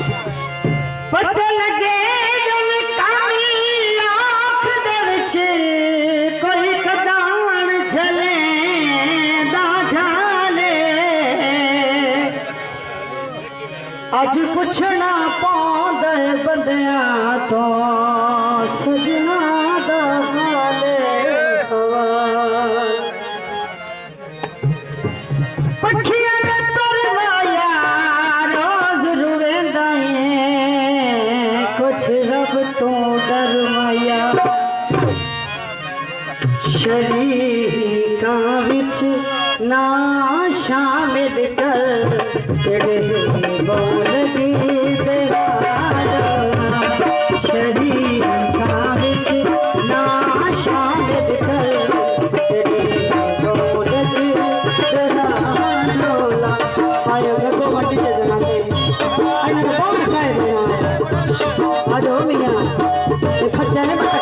पता लगे जन कामी लाख दे विच कोई कदान चले दा जाने अज पुछना पौंदा बंदियां तो सजना दा हाले हवाल पखियां ने तरवाया रोज रुवेंदा है कुछ रब तो डरवाया शरीका विच ना शामिल कर तेरे बोल दी शरीका विच ना शामिल कर तेरे बोल दी डोला आयो गो मंडी ते जनाते आइना तो बहुत खाए देना आजो मियां ये खद्दा ने पता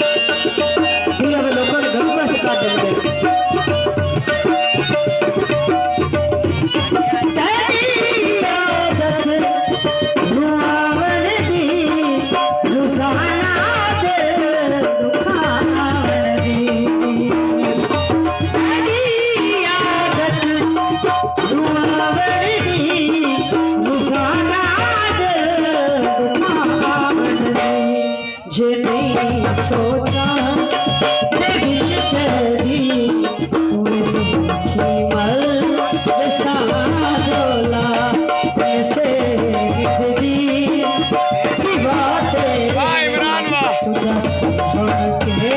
पूरा वे लोगों ने घर पैसे काट देंगे सोचा बिच चली मल डोला से सिवा दस के